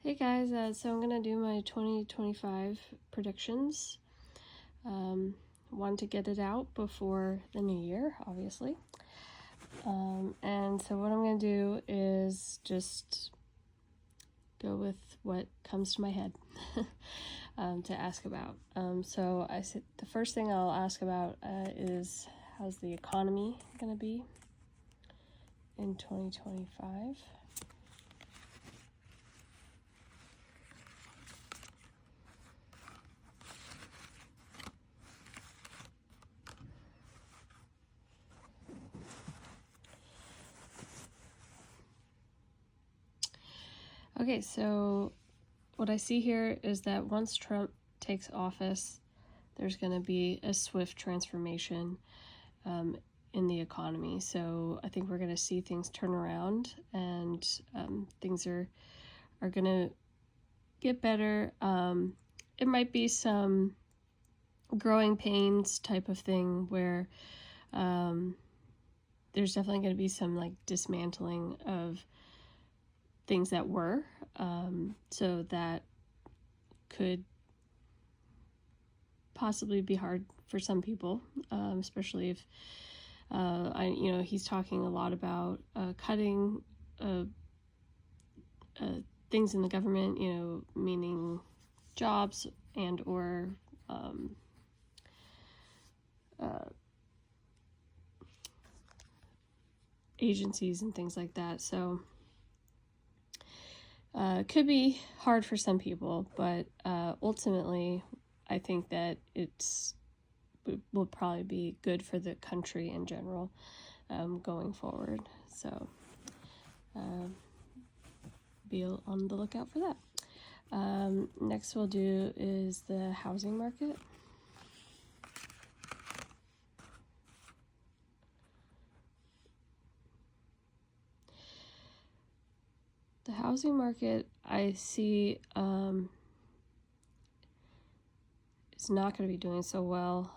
Hey guys, so I'm gonna do my 2025 predictions. Want to get it out before the new year, obviously. And so what I'm gonna do is just go with what comes to my head to ask about. So I said the first thing I'll ask about is how's the economy gonna be in 2025? Okay, so what I see here is that once Trump takes office, there's going to be a swift transformation in the economy. So I think we're going to see things turn around, and things are going to get better. It might be some growing pains type of thing where there's definitely going to be some like dismantling of things that were, so that could possibly be hard for some people, especially if he's talking a lot about cutting things in the government, meaning jobs and or agencies and things like that. So could be hard for some people, but ultimately I think that it will probably be good for the country in general going forward. So be on the lookout for that. Next we'll do is the housing market. The housing market, I see, is not going to be doing so well.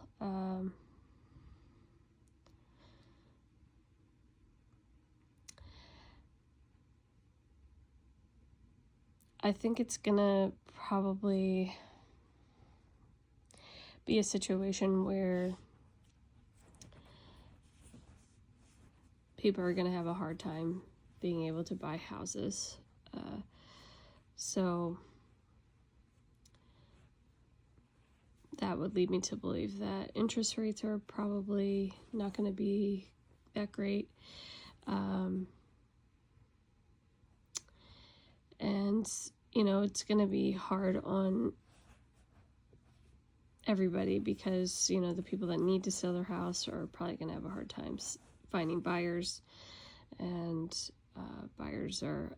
I think it's going to probably be a situation where people are going to have a hard time being able to buy houses. So that would lead me to believe that interest rates are probably not going to be that great. And, it's going to be hard on everybody because, the people that need to sell their house are probably going to have a hard time finding buyers. And buyers are,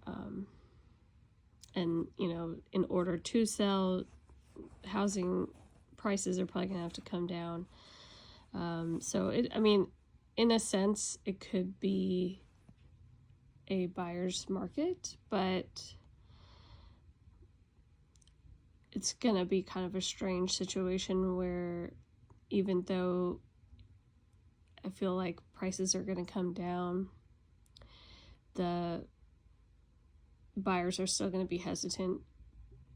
in order to sell, housing prices are probably going to have to come down. So in a sense, it could be a buyer's market, but it's going to be kind of a strange situation where even though I feel like prices are going to come down, the buyers are still going to be hesitant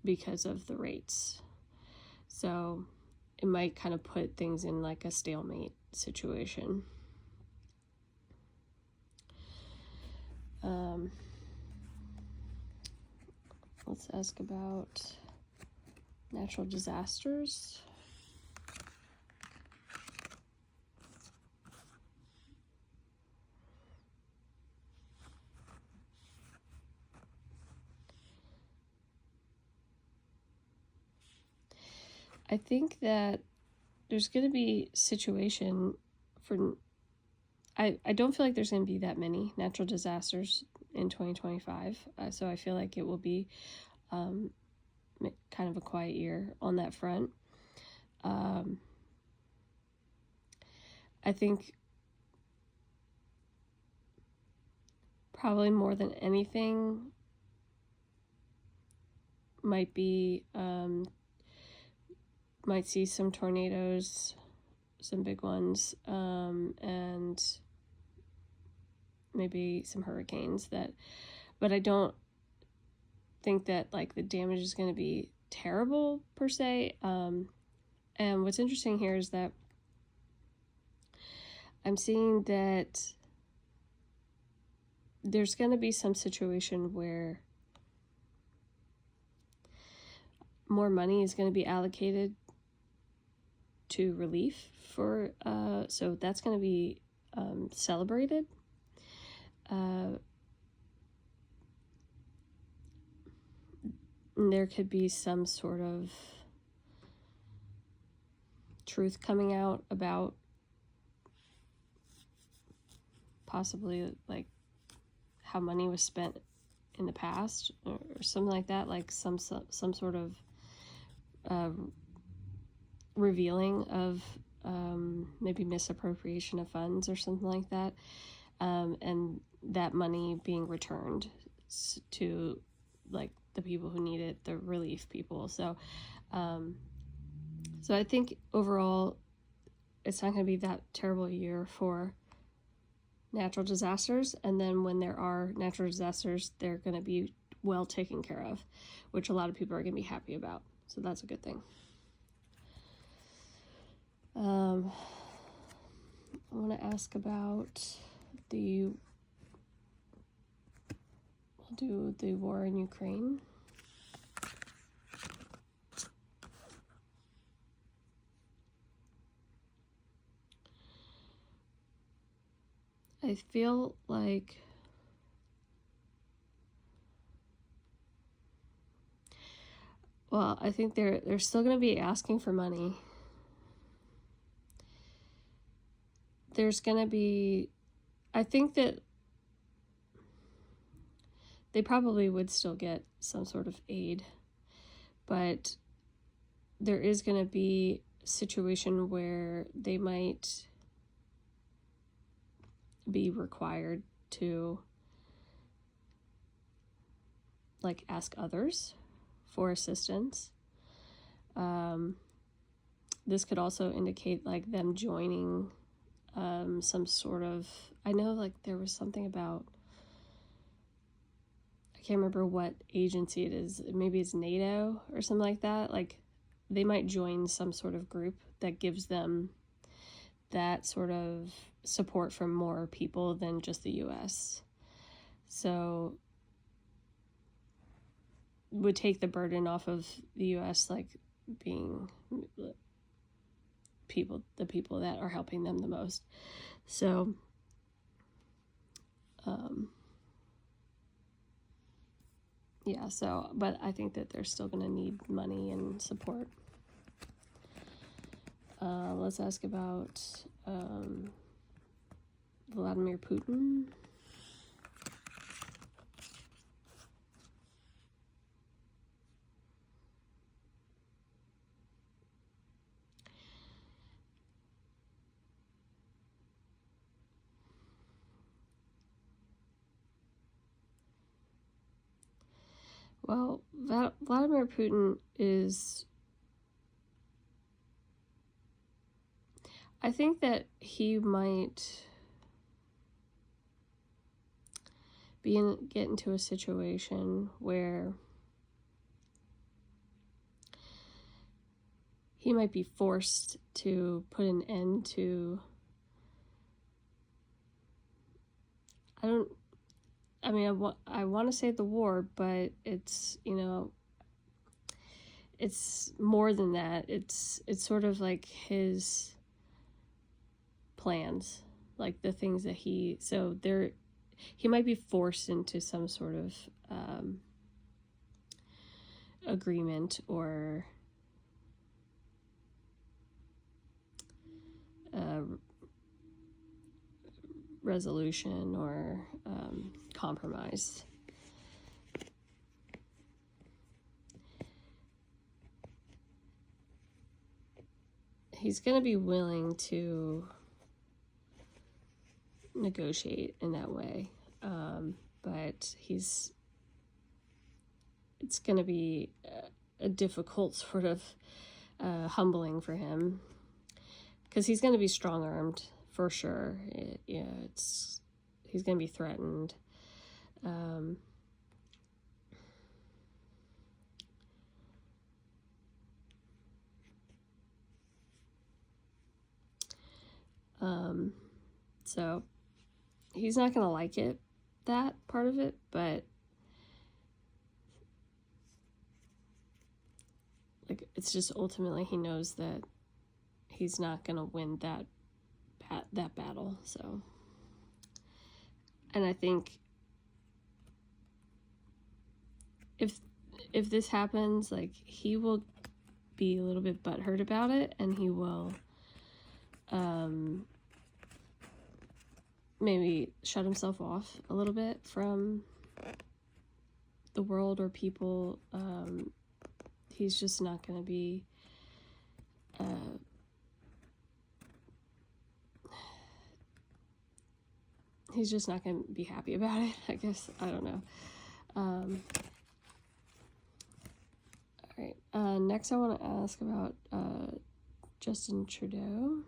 because of the rates. So it might kind of put things in like a stalemate situation. Let's ask about natural disasters. I think that there's going to be situation for, I don't feel like there's going to be that many natural disasters in 2025. So I feel like it will be kind of a quiet year on that front. I think probably more than anything might be, might see some tornadoes, some big ones, and maybe some hurricanes but I don't think that like the damage is going to be terrible per se. And what's interesting here is that I'm seeing that there's going to be some situation where more money is going to be allocated to relief for, so that's going to be celebrated. There could be some sort of truth coming out about possibly like how money was spent in the past or something like that, like some sort of revealing of maybe misappropriation of funds or something like that, and that money being returned to like the people who need it, the relief people. So so I think overall it's not going to be that terrible a year for natural disasters, and then when there are natural disasters, they're going to be well taken care of, which a lot of people are going to be happy about. So that's a good thing. I want to ask about we'll do the war in Ukraine. I feel like I think they're still going to be asking for money. There's going to be, I think that they probably would still get some sort of aid, but there is going to be a situation where they might be required to like ask others for assistance. This could also indicate like them joining some sort of, I know like there was something about, I can't remember what agency it is, maybe it's NATO or something like that. Like they might join some sort of group that gives them that sort of support from more people than just the US. So would take the burden off of the US, like being the people that are helping them the most. So yeah, so but I think that they're still going to need money and support. Let's ask about Vladimir Putin. Well, Vladimir Putin is, I think that he might get into a situation where he might be forced to put an end to, I want to say the war, but it's, it's more than that. It's sort of like his plans, like the things that he might be forced into some sort of agreement or resolution or compromise. He's going to be willing to negotiate in that way, but it's going to be a difficult sort of humbling for him, because he's going to be strong-armed for sure. He's going to be threatened. So he's not gonna like it, that part of it, but like it's just ultimately he knows that he's not gonna win that battle. So, and I think if this happens, like he will be a little bit butthurt about it, and he will maybe shut himself off a little bit from the world or people. He's just not going to be he's just not going to be happy about it, I guess. I don't know. All right. Next I want to ask about Justin Trudeau.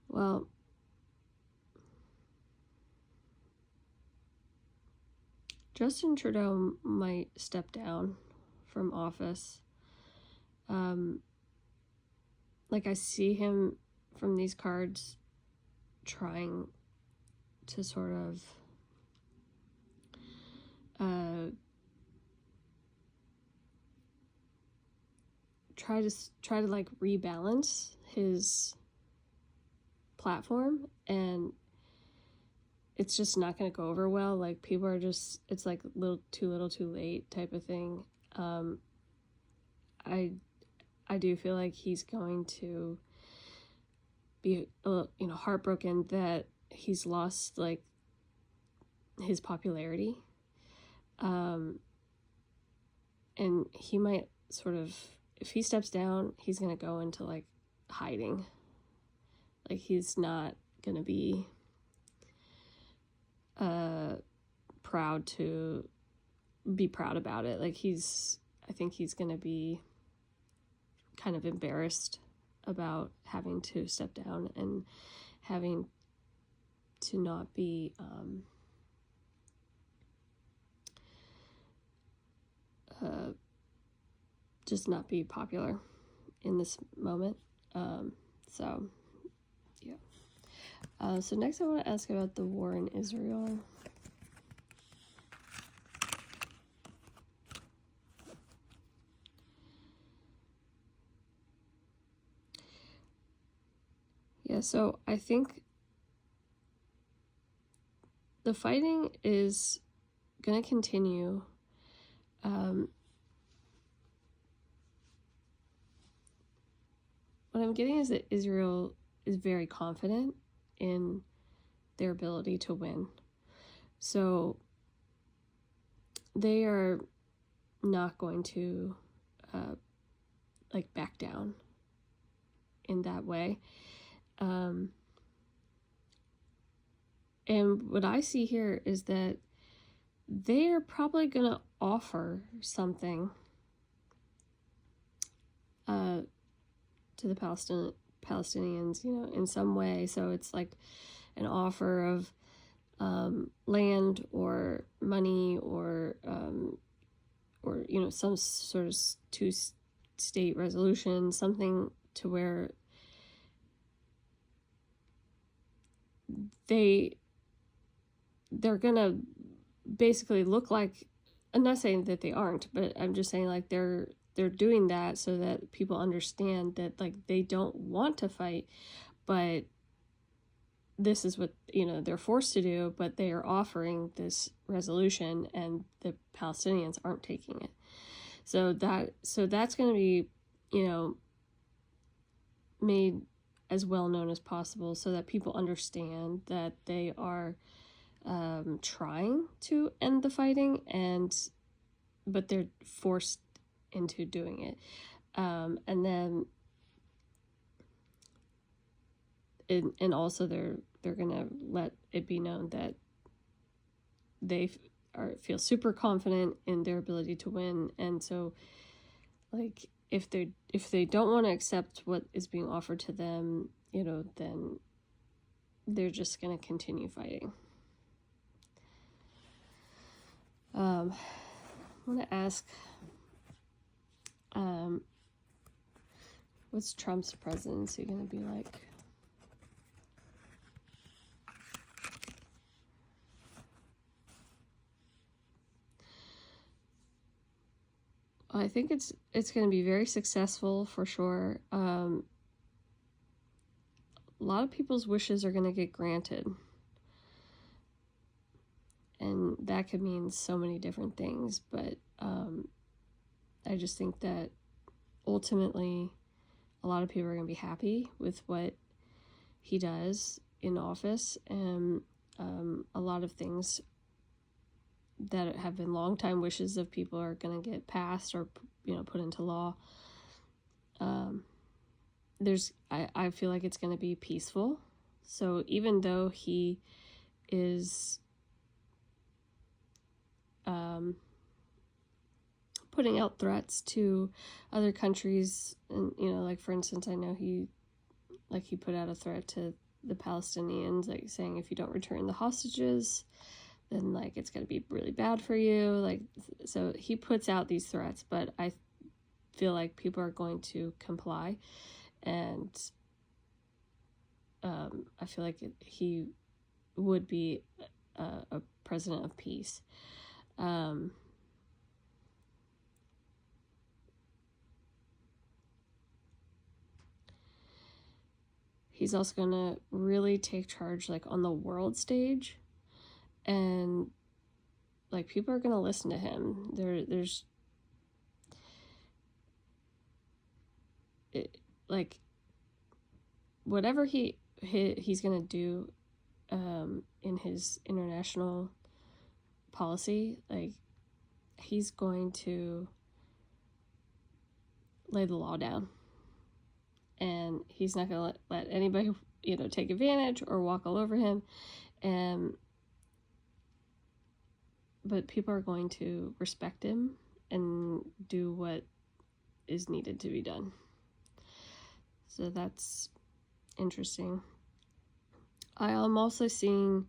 Well, Justin Trudeau might step down from office. Like I see him from these cards trying to sort of try to like rebalance his platform, and it's just not going to go over well. Like people are just, it's like little too late type of thing. I do feel like he's going to be heartbroken that he's lost like his popularity, and he might sort of, if he steps down, he's gonna go into like hiding. Like he's not gonna be proud about it. Like I think he's gonna be kind of embarrassed about having to step down and having to not be just not be popular in this moment. So yeah. So next I want to ask about the war in Israel. Yeah, so I think the fighting is going to continue. What I'm getting is that Israel is very confident in their ability to win. So they are not going to like back down in that way. And what I see here is that they are probably going to offer something to the Palestinians, in some way. So it's like an offer of land or money or some sort of two-state resolution, something to where they're gonna basically look like, I'm not saying that they aren't, but I'm just saying like they're doing that so that people understand that like they don't want to fight, but this is what they're forced to do, but they are offering this resolution and the Palestinians aren't taking it. So that's going to be made as well known as possible so that people understand that they are trying to end the fighting, but they're forced into doing it. And then and also they're gonna let it be known that they feel super confident in their ability to win, and so like if they don't want to accept what is being offered to them, then they're just gonna continue fighting. want to ask, what's Trump's presidency going to be like? I think it's going to be very successful for sure. A lot of people's wishes are going to get granted. And that could mean so many different things, but I just think that ultimately a lot of people are going to be happy with what he does in office, and a lot of things that have been long-time wishes of people are going to get passed or, put into law. I feel like it's going to be peaceful. So even though he is putting out threats to other countries, and like for instance, I know he put out a threat to the Palestinians, like saying if you don't return the hostages, then like it's going to be really bad for you. Like, so he puts out these threats, but I feel like people are going to comply, and I feel like he would be a president of peace. He's also going to really take charge, like, on the world stage, and like people are going to listen to him. There's like whatever he's going to do in his international policy, like he's going to lay the law down, and he's not going to let anybody take advantage or walk all over him. But people are going to respect him and do what is needed to be done. So that's interesting. I am also seeing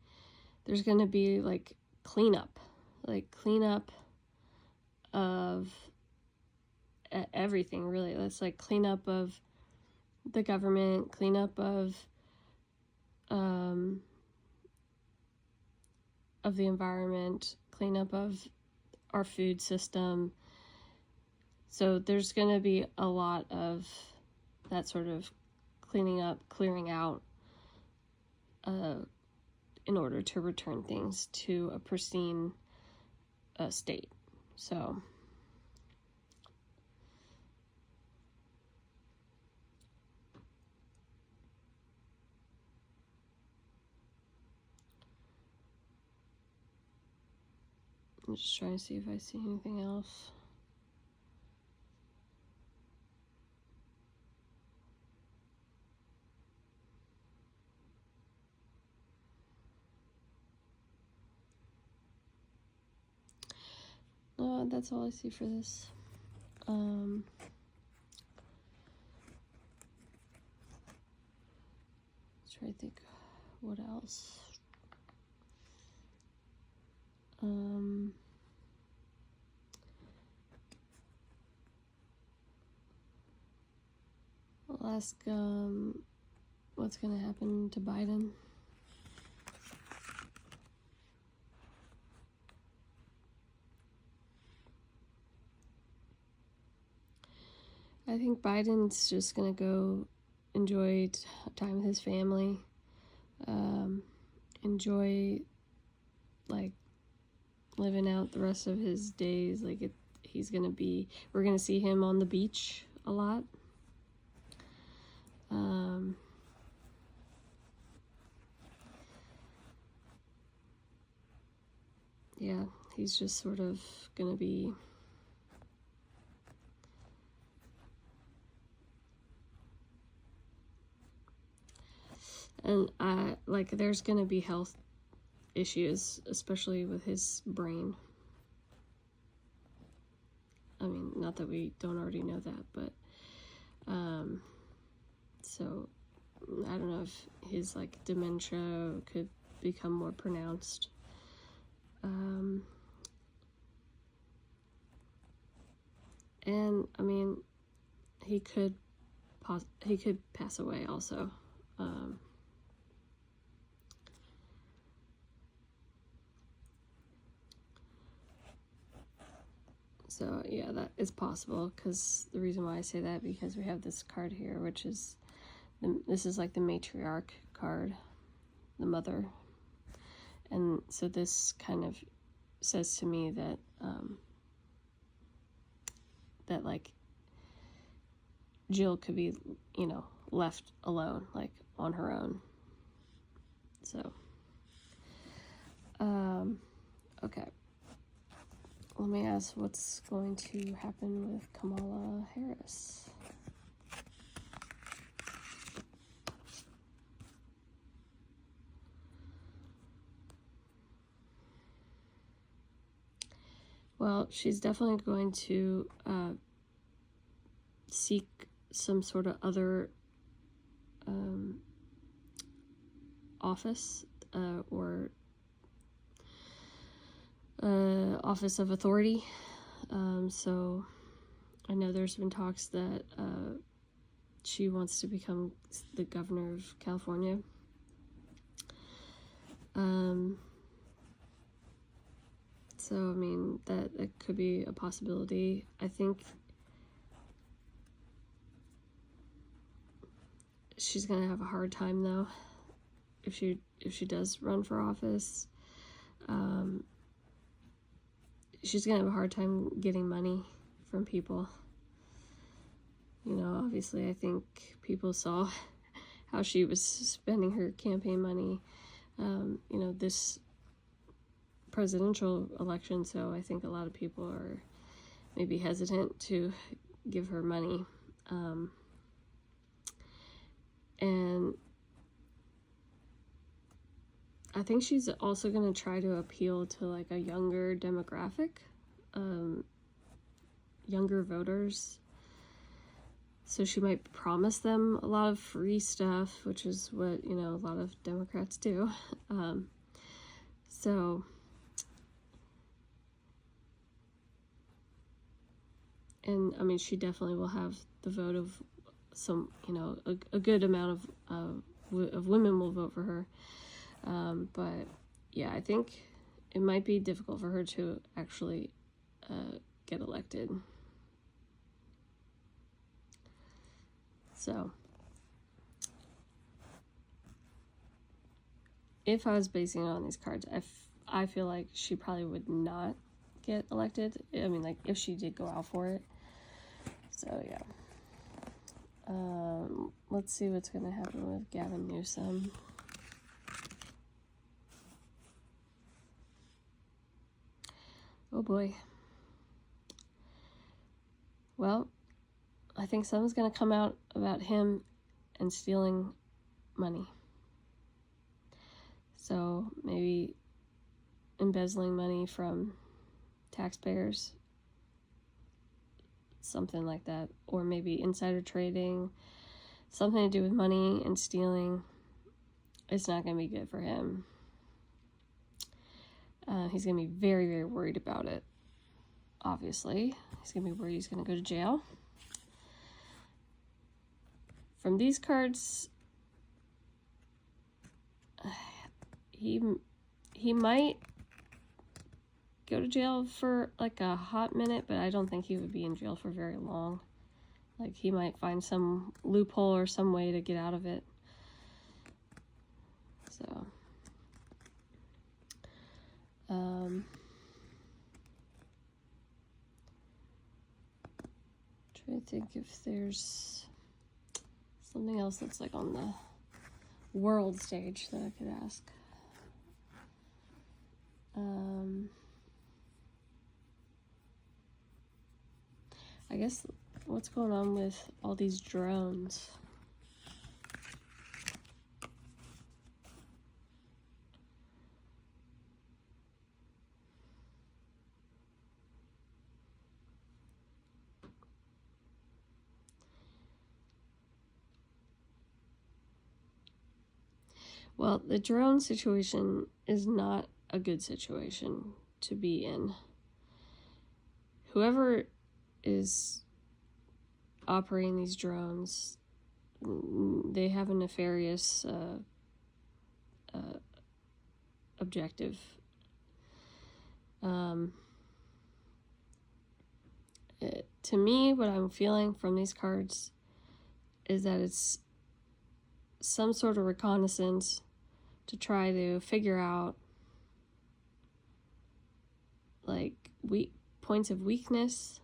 there's going to be like cleanup of everything, really. That's like cleanup of the government, cleanup of the environment, cleanup of our food system. So there's going to be a lot of that sort of clearing out in order to return things to a pristine state. So I'm just trying to see if I see anything else. No, that's all I see for this. Let's try to think what else. I'll ask what's going to happen to Biden. I think Biden's just going to go enjoy time with his family, enjoy like living out the rest of his days. Like we're going to see him on the beach a lot. Yeah, he's just sort of going to be and there's going to be health issues, especially with his brain. I mean, not that we don't already know that, but so I don't know if his like dementia could become more pronounced. And I mean, he could pass away also. So yeah, that is possible, because the reason why I say that, because we have this card here, which is this is like the matriarch card, the mother, and so this kind of says to me that that like Jill could be, you know, left alone, like on her own. So okay, let me ask what's going to happen with Kamala Harris. Well, she's definitely going to seek some sort of other office or office of authority. So I know there's been talks that she wants to become the governor of California. So, I mean, that could be a possibility. I think she's gonna have a hard time, though, if she does run for office. She's gonna have a hard time getting money from people. You know, obviously, I think people saw how she was spending her campaign money, you know, this presidential election, so I think a lot of people are maybe hesitant to give her money. And I think she's also going to try to appeal to like a younger demographic, younger voters. So she might promise them a lot of free stuff, which is what, you know, a lot of Democrats do. So, and I mean, she definitely will have the vote of some, you know, a good amount of women will vote for her. But yeah, I think it might be difficult for her to actually get elected. So, if I was basing it on these cards, I feel like she probably would not get elected. I mean, like, if she did go out for it. So, yeah. Let's see what's going to happen with Gavin Newsom. Oh, boy. Well, I think something's going to come out about him and stealing money. So maybe embezzling money from taxpayers, something like that. Or maybe insider trading, something to do with money and stealing. It's not going to be good for him. He's going to be very, very worried about it, obviously. He's going to be worried he's going to go to jail. From these cards, he might go to jail for like a hot minute, but I don't think he would be in jail for very long. Like, he might find some loophole or some way to get out of it. So, trying to think if there's something else that's like on the world stage that I could ask. I guess what's going on with all these drones? Well, the drone situation is not a good situation to be in. Whoever is operating these drones, they have a nefarious objective. To me, what I'm feeling from these cards is that it's some sort of reconnaissance to try to figure out like points of weakness.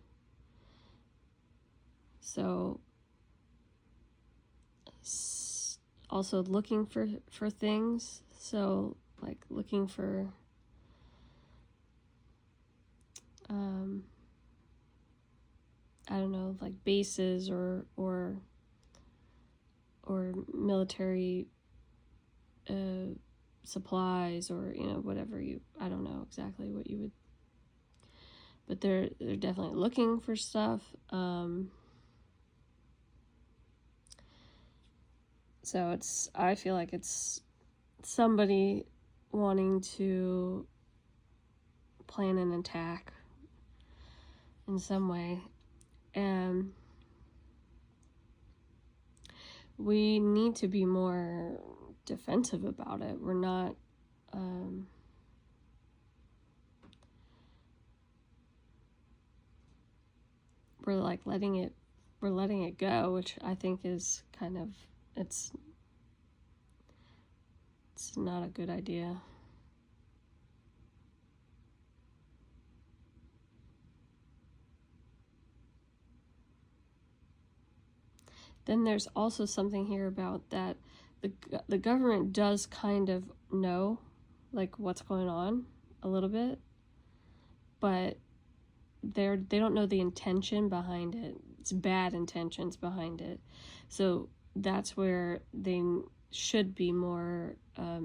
So also looking for things. So like looking for I don't know, like bases or military supplies, or whatever I don't know exactly what you would, but they're definitely looking for stuff. So I feel like it's somebody wanting to plan an attack in some way, and we need to be more defensive about it. We're not we're letting it go, which I think is kind of it's not a good idea. Then there's also something here about that the government does kind of know like what's going on a little bit, but they don't know the intention behind it. It's bad intentions behind it. So that's where they should be more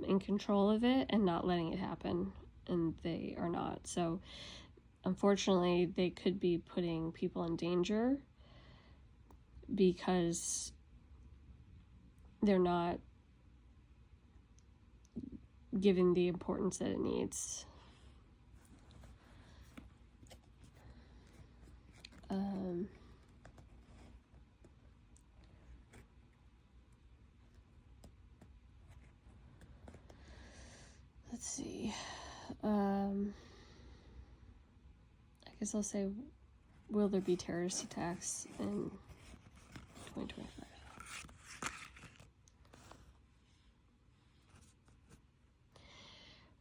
in control of it and not letting it happen, and they are not. So unfortunately, they could be putting people in danger because they're not given the importance that it needs. Let's see. I guess I'll say, will there be terrorist attacks in 2025?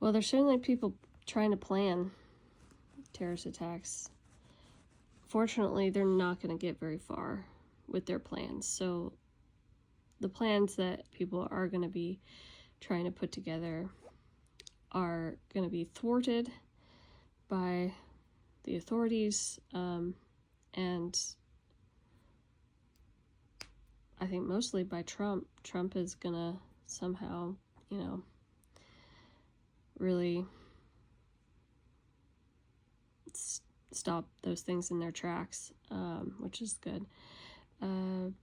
Well, there's certainly people trying to plan terrorist attacks. Fortunately, they're not going to get very far with their plans. So the plans that people are going to be trying to put together are going to be thwarted by the authorities, and I think mostly by Trump. Trump is going to somehow, really stop those things in their tracks, which is good. I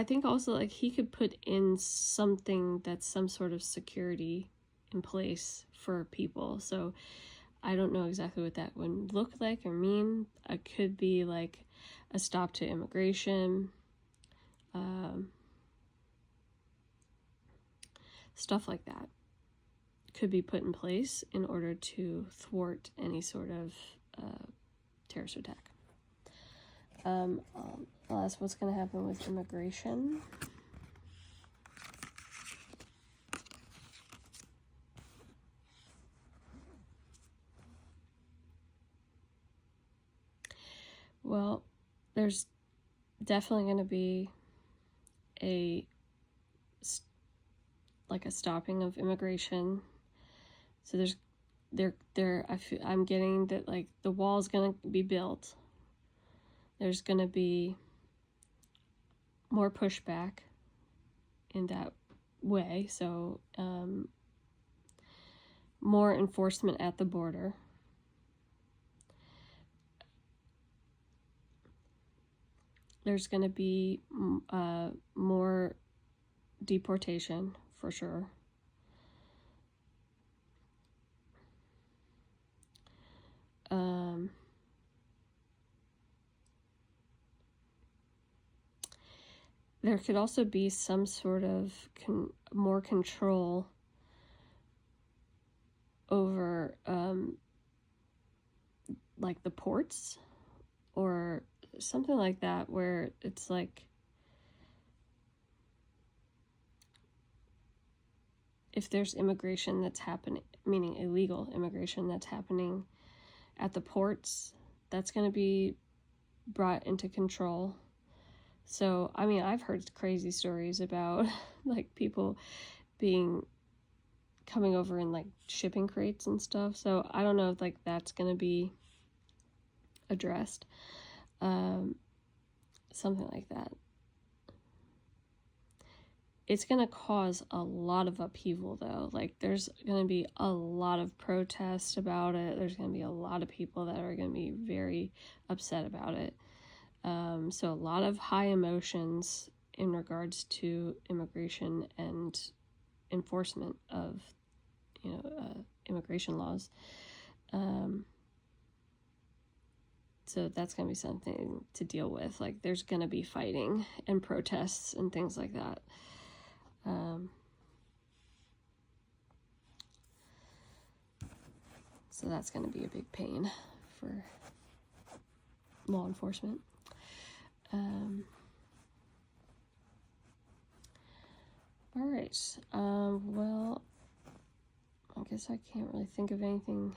think also like he could put in something that's some sort of security in place for people. So I don't know exactly what that would look like or mean. It could be like a stop to immigration, stuff like that could be put in place in order to thwart any sort of terrorist attack. I'll ask what's going to happen with immigration. Well, there's definitely going to be a stopping of immigration. So I'm getting that like the wall's going to be built. There's going to be more pushback in that way. So more enforcement at the border. There's going to be more deportation for sure. there could also be some sort of more control over like the ports or something like that, where it's like if there's immigration that's happening, meaning illegal immigration that's happening at the ports, that's going to be brought into control. So, I mean, I've heard crazy stories about like people coming over in like shipping crates and stuff. So I don't know if like that's going to be addressed. Something like that. It's going to cause a lot of upheaval, though. Like, there's going to be a lot of protests about it. There's going to be a lot of people that are going to be very upset about it. So a lot of high emotions in regards to immigration and enforcement of, immigration laws. So that's going to be something to deal with. Like, there's going to be fighting and protests and things like that. So that's going to be a big pain for law enforcement. All right. Well, I guess I can't really think of anything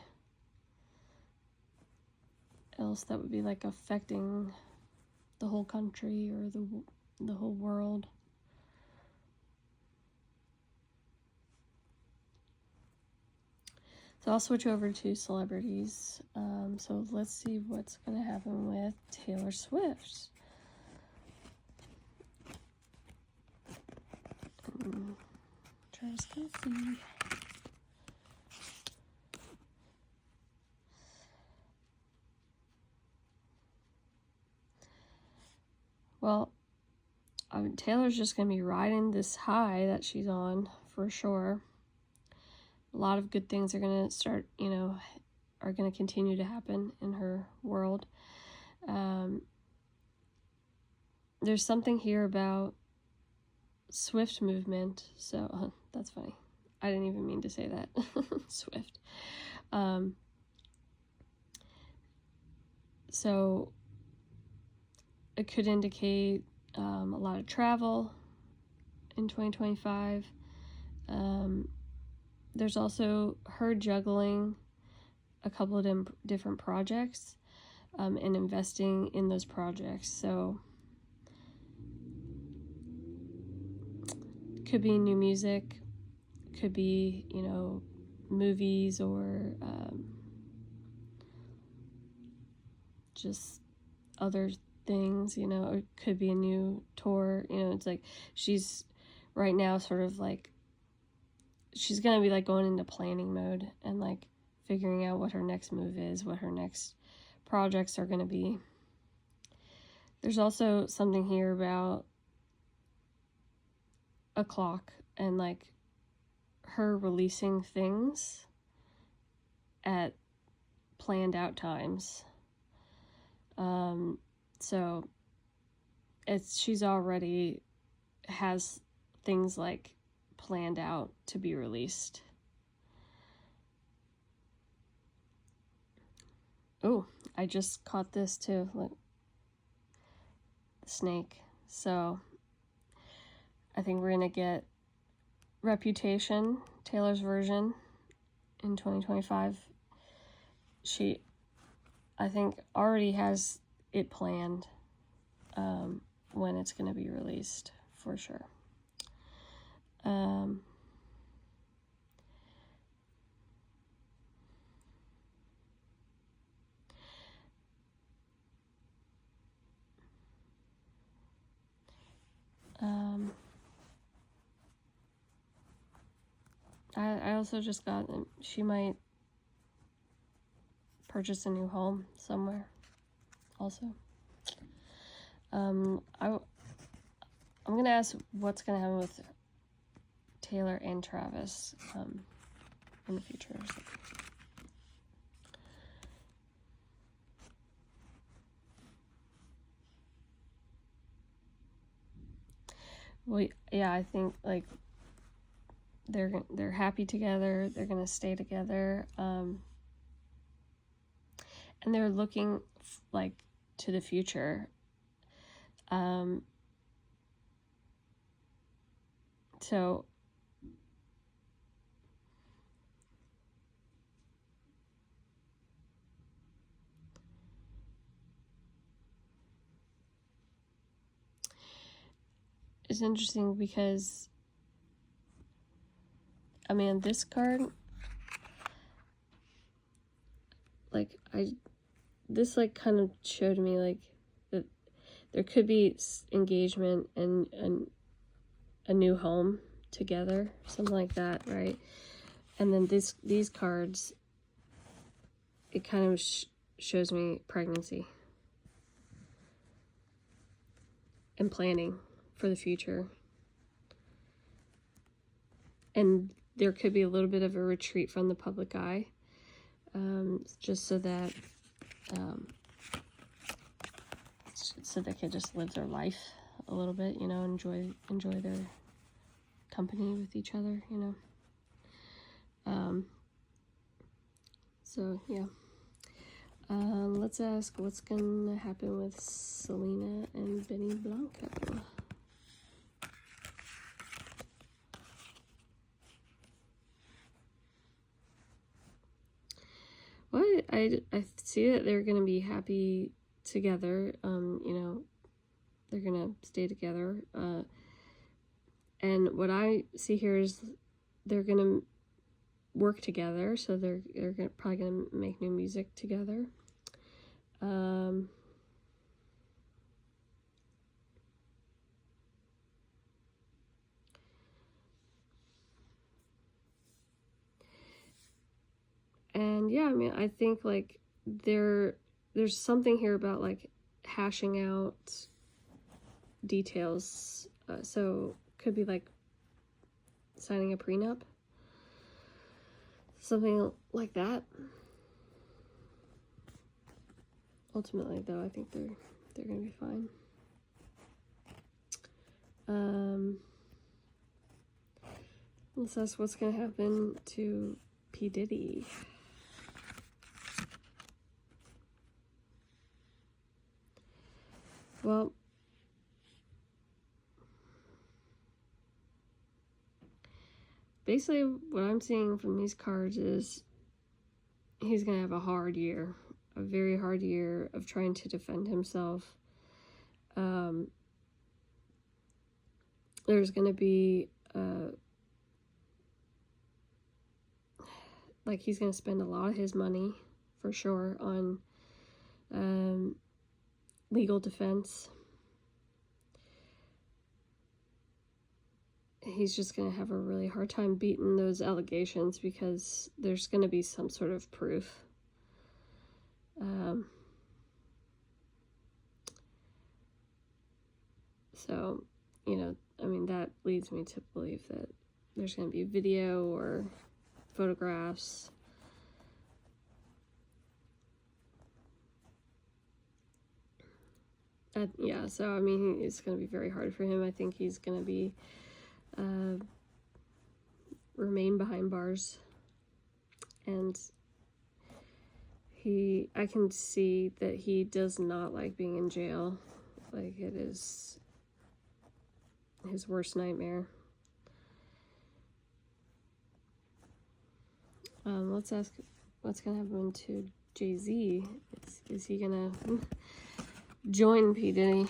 else that would be like affecting the whole country or the whole world. So I'll switch over to celebrities. So let's see what's going to happen with Taylor Swift. Travis Kelce. Well, Taylor's just going to be riding this high that she's on for sure. A lot of good things are going to start, are going to continue to happen in her world. There's something here about Swift movement. So that's funny. I didn't even mean to say that. Swift. So it could indicate a lot of travel in 2025. There's also her juggling a couple of different projects and investing in those projects. So could be new music, could be, movies or just other things, it could be a new tour. It's like she's right now sort of like she's gonna be like going into planning mode and like figuring out what her next move is, what her next projects are gonna be. There's also something here about a clock and like her releasing things at planned out times. So she's already has things like planned out to be released. Oh, I just caught this too. Look, the snake. So I think we're gonna get Reputation, Taylor's version, in 2025. She, I think, already has it planned when it's going to be released, for sure. I also just got, she might purchase a new home somewhere also. I'm gonna ask what's gonna happen with Taylor and Travis in the future. Well, yeah, I think like they're happy together. They're gonna stay together, and they're looking like to the future. So it's interesting because, I mean, this card, like, this, like, kind of showed me, like, that there could be engagement and a new home together, something like that, right? And then these cards, it kind of shows me pregnancy and planning for the future. And there could be a little bit of a retreat from the public eye, just so that so they can just live their life a little bit, you know, enjoy their company with each other, you know. So yeah. Let's ask what's gonna happen with Selena and Benny Blanco. Well, I see that they're gonna be happy together. You know, they're gonna stay together. And what I see here is they're gonna work together, so they're probably gonna make new music together. And yeah, I mean, I think like there's something here about like hashing out details. So could be like signing a prenup, something like that. Ultimately, though, I think they're gonna be fine. Let's ask what's gonna happen to P. Diddy. Well, basically what I'm seeing from these cards is he's gonna have a hard year, a very hard year of trying to defend himself. There's gonna be like he's gonna spend a lot of his money for sure on legal defense. He's just gonna have a really hard time beating those allegations because there's gonna be some sort of proof. So, you know, I mean, that leads me to believe that there's going to be video or photographs. Yeah, so, I mean, it's going to be very hard for him. I think he's going to be, remain behind bars. And I can see that he does not like being in jail. Like, it is his worst nightmare. Let's ask what's gonna happen to Jay-Z. Is he gonna join P. Diddy?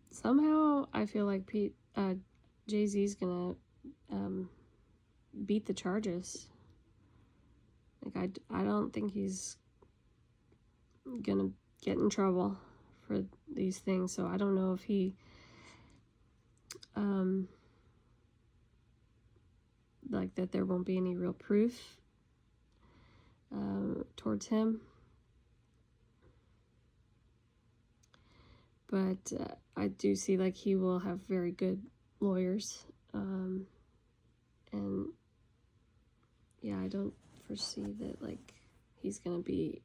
Somehow I feel like Jay-Z's gonna beat the charges. Like I don't think he's gonna get in trouble for these things, so I don't know if he like that there won't be any real proof. towards him. But I do see like he will have very good lawyers. And yeah, I don't foresee that like he's gonna be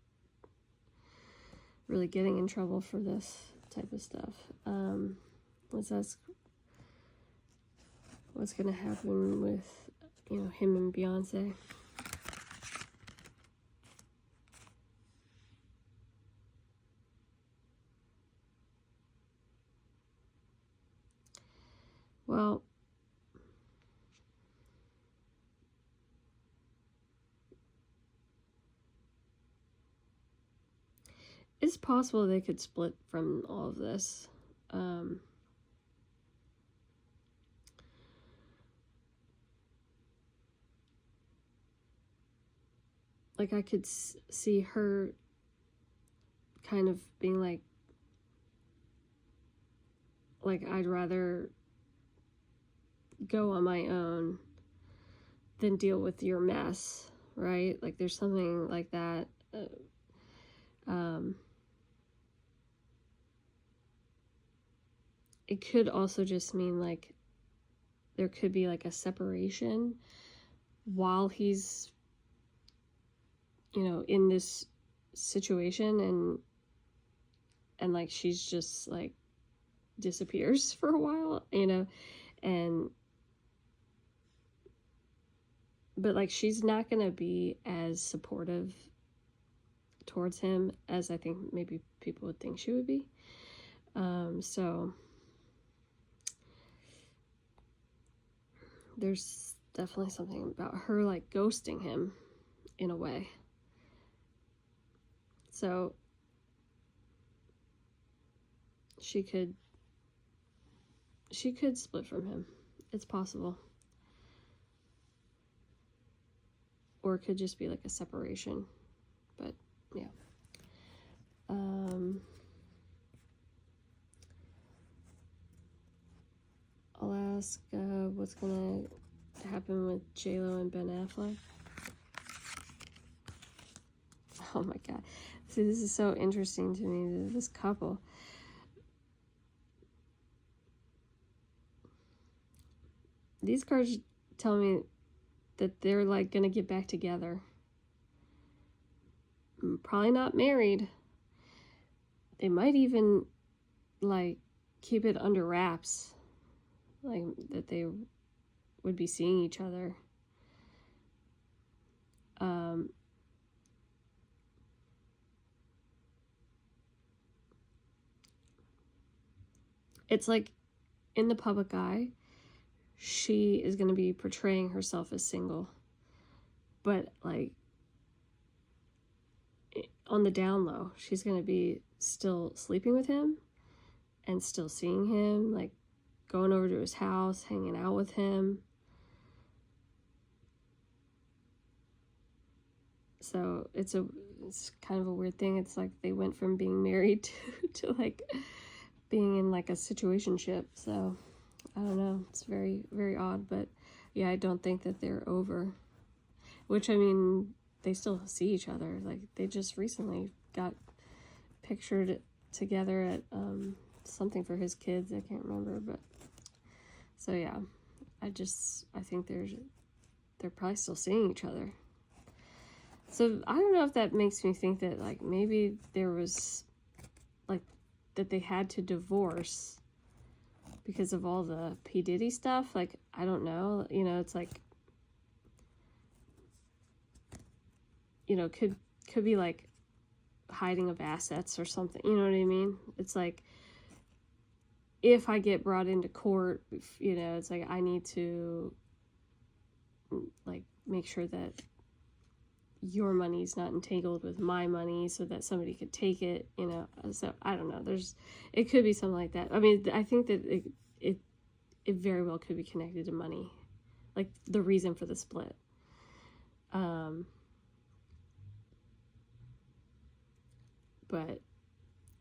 really getting in trouble for this type of stuff. Let's ask what's gonna happen with, you know, him and Beyonce. Well, it's possible they could split from all of this. Like I could see her kind of being like I'd rather go on my own than deal with your mess, right? Like there's something like that. It could also just mean like there could be like a separation while he's, you know, in this situation, and like she's just like disappears for a while, you know, but like she's not gonna be as supportive towards him as I think maybe people would think she would be. So there's definitely something about her like ghosting him in a way. So she could split from him. It's possible. Or it could just be like a separation. But yeah. I'll ask what's gonna happen with J-Lo and Ben Affleck. Oh my god. See, this is so interesting to me, this couple. These cards tell me that they're like gonna get back together. Probably not married. They might even like keep it under wraps, like that they would be seeing each other. It's like in the public eye, she is going to be portraying herself as single, but like on the down low, she's going to be still sleeping with him and still seeing him, like going over to his house, hanging out with him. So it's kind of a weird thing. It's like they went from being married to like being in like a situationship. So I don't know. It's very, very odd. But yeah, I don't think that they're over. Which, I mean, they still see each other. Like they just recently got pictured together at something for his kids. I can't remember, but so yeah, I think they're probably still seeing each other. So I don't know if that makes me think that like maybe there was like that they had to divorce because of all the P. Diddy stuff. Like, I don't know, you know, it's like, you know, could be like hiding of assets or something, you know what I mean? It's like, if I get brought into court, you know, it's like I need to like make sure that your money's not entangled with my money so that somebody could take it, you know. So I don't know, it could be something like that. I mean, I think that it very well could be connected to money, like the reason for the split. But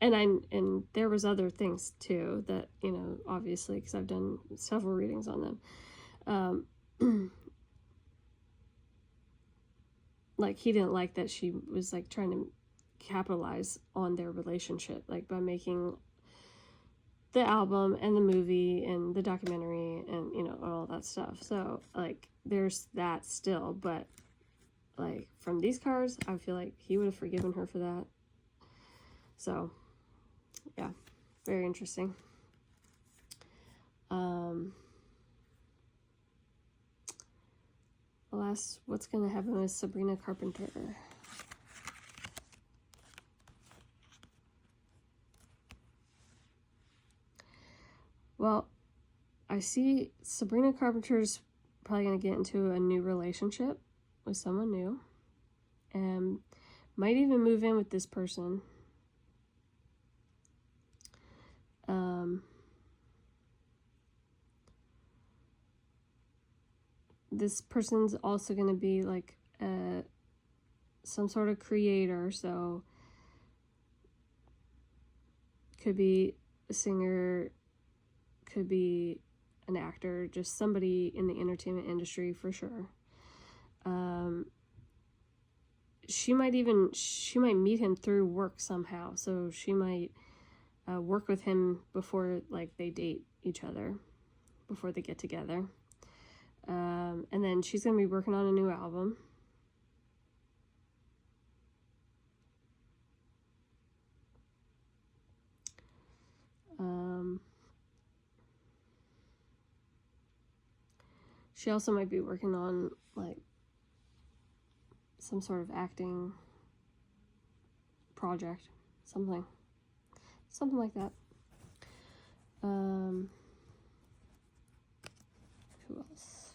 and there was other things too that, you know, obviously, because I've done several readings on them. like, he didn't like that she was, like, trying to capitalize on their relationship, like, by making the album and the movie and the documentary and, you know, all that stuff. So, like, there's that still, but, like, from these cards, I feel like he would have forgiven her for that. So, yeah, very interesting. Alas, what's going to happen with Sabrina Carpenter? Well, I see Sabrina Carpenter's probably going to get into a new relationship with someone new, and might even move in with this person. This person's also going to be like some sort of creator, so could be a singer, could be an actor, just somebody in the entertainment industry for sure. She might meet him through work somehow, so she might work with him before, like, they date each other, before they get together. And then she's gonna be working on a new album. She also might be working on, like, some sort of acting project, something like that. Who else?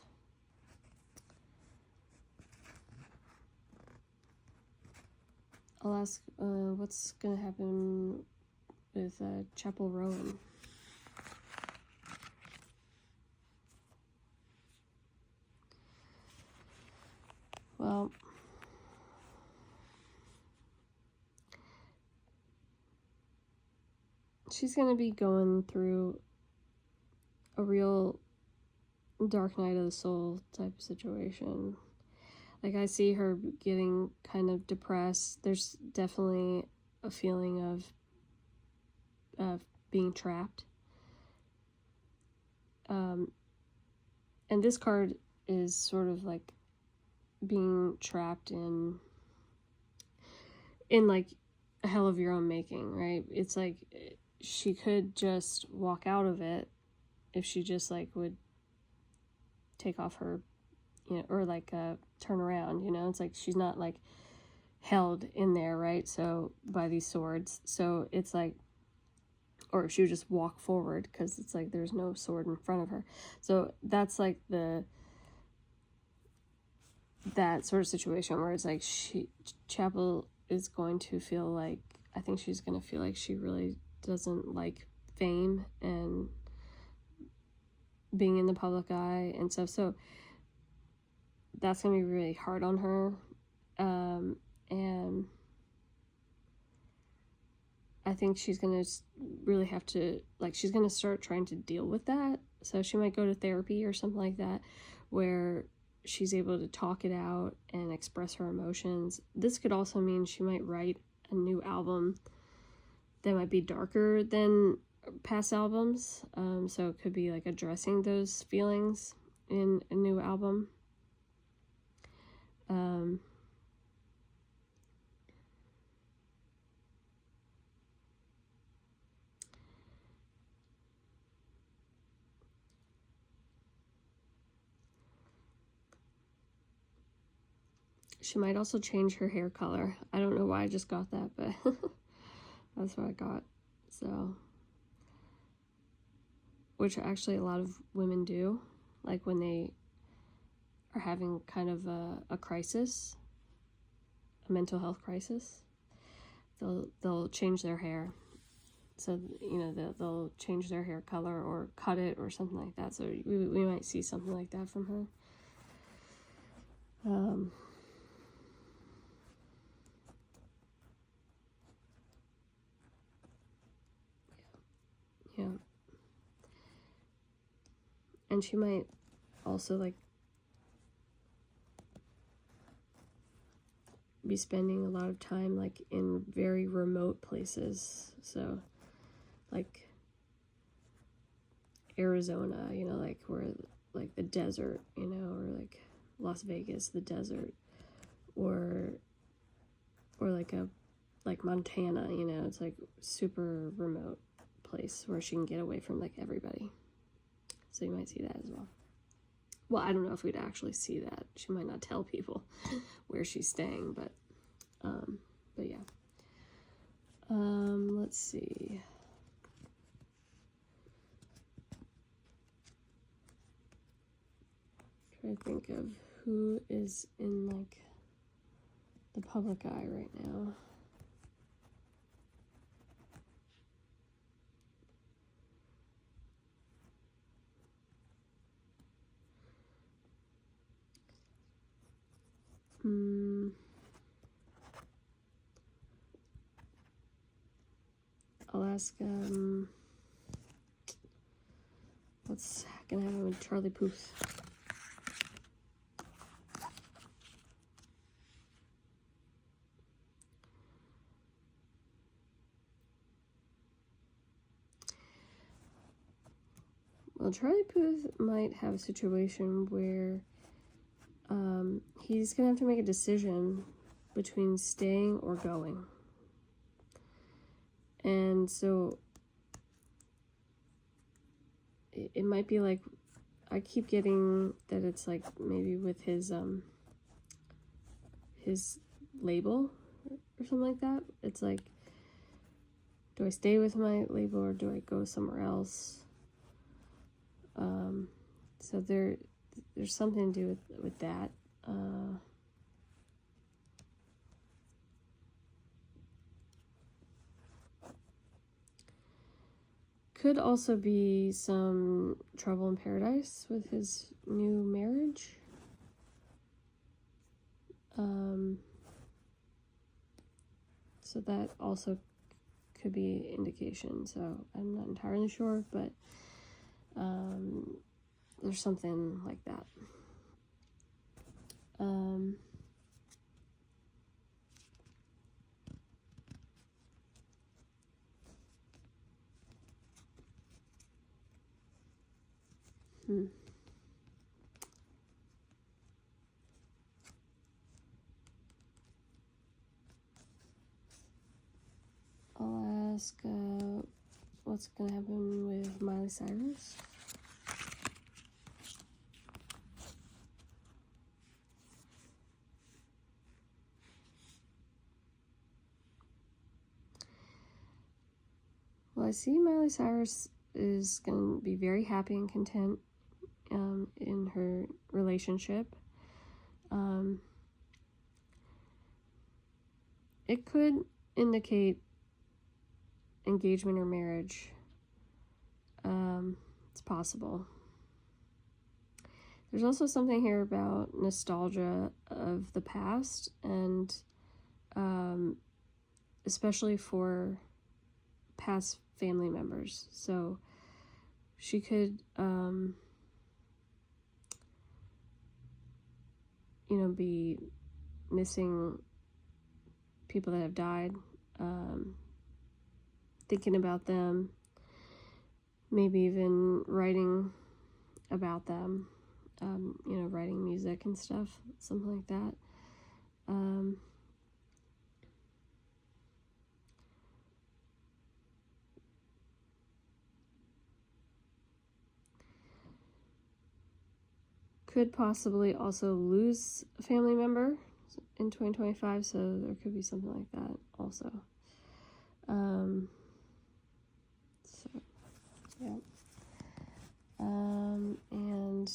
I'll ask what's gonna happen with Chappell Roan. Well, she's gonna be going through a real dark night of the soul type of situation. Like, I see her getting kind of depressed. There's definitely a feeling of being trapped. And this card is sort of like being trapped in like a hell of your own making, right? It's like she could just walk out of it if she just, like, would take off her, you know, or like turn around, you know. It's like she's not, like, held in there, right? So by these swords, so it's like, or if she would just walk forward, because it's like there's no sword in front of her. So that's like that sort of situation where it's like Chappell is going to feel like, I think she's going to feel like she really doesn't like fame and being in the public eye and stuff. So that's going to be really hard on her. And I think she's going to really have to, like, she's going to start trying to deal with that. So she might go to therapy or something like that, where she's able to talk it out and express her emotions. This could also mean she might write a new album that might be darker than past albums. So it could be like addressing those feelings in a new album. She might also change her hair color. I don't know why I just got that, but that's what I got. So, which actually a lot of women do, like when they are having kind of a crisis, a mental health crisis, they'll change their hair. So, you know, they'll change their hair color or cut it or something like that. So we might see something like that from her. Yeah. And she might also, like, be spending a lot of time like in very remote places. So like Arizona, you know, like where like the desert, you know, or like Las Vegas, the desert, or like Montana, you know, it's like super remote place where she can get away from like everybody. So you might see that as well. Well, I don't know if we'd actually see that. She might not tell people where she's staying, but yeah. Let's see. Try to think of who is in like the public eye right now. I'll ask, what's gonna happen with Charlie Puth? Well, Charlie Puth might have a situation where he's gonna have to make a decision between staying or going. And so it might be like, I keep getting that it's like maybe with his label or something like that. It's like, do I stay with my label or do I go somewhere else? So there's something to do with that. Could also be some trouble in paradise with his new marriage. So that also could be indication. So I'm not entirely sure, but there's something like that. I'll ask what's gonna happen with Miley Cyrus. Well, I see Miley Cyrus is going to be very happy and content in her relationship. It could indicate engagement or marriage. It's possible. There's also something here about nostalgia of the past, and especially for past family members. So she could, you know, be missing people that have died, thinking about them, maybe even writing about them, you know, writing music and stuff, something like that. Could possibly also lose a family member in 2025, so there could be something like that also. So yeah. And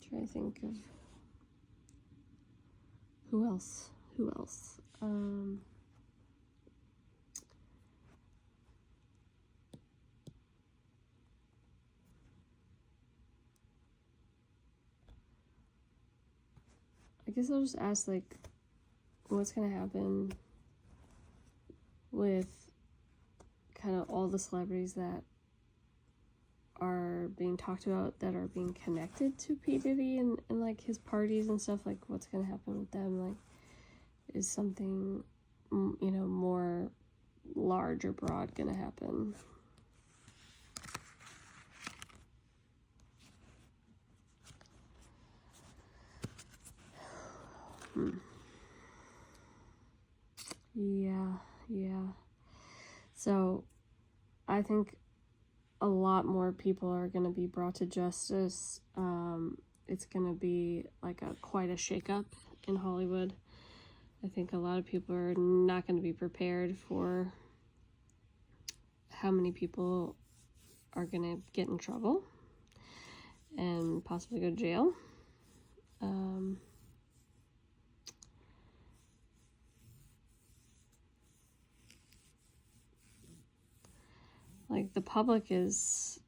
try to think of who else. I guess I'll just ask, like, what's gonna happen with kind of all the celebrities that are being talked about that are being connected to P. Diddy and like his parties and stuff, like what's gonna happen with them, like is something, you know, more large or broad gonna happen. Yeah. So I think a lot more people are going to be brought to justice. It's going to be like quite a shakeup in Hollywood. I think a lot of people are not going to be prepared for how many people are going to get in trouble and possibly go to jail. Like the public is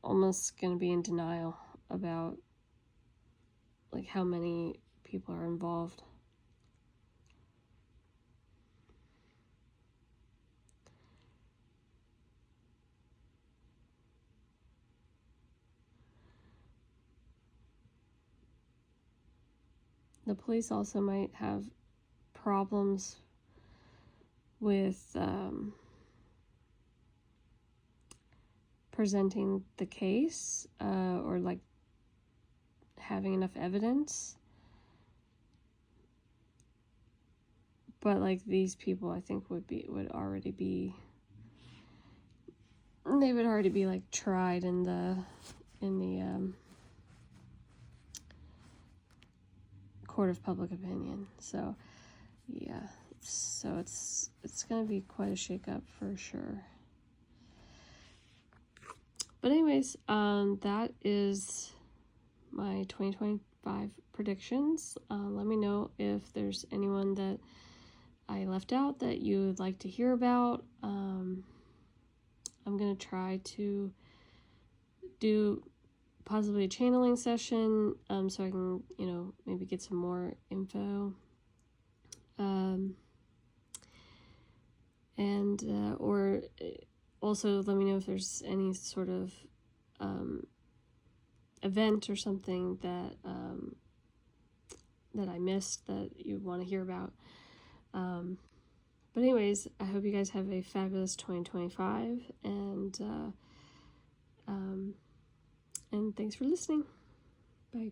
almost going to be in denial about like how many people are involved. The police also might have problems with presenting the case or like having enough evidence. But like these people, I think they would already be like tried in the court of public opinion. So yeah, so it's gonna be quite a shakeup for sure. But anyways, that is my 2025 predictions. Let me know if there's anyone that I left out that you would like to hear about. I'm gonna try to do possibly a channeling session, so I can, you know, maybe get some more info. Or also let me know if there's any sort of event or something that that I missed that you want to hear about. But anyways, I hope you guys have a fabulous 2025, and thanks for listening. Bye.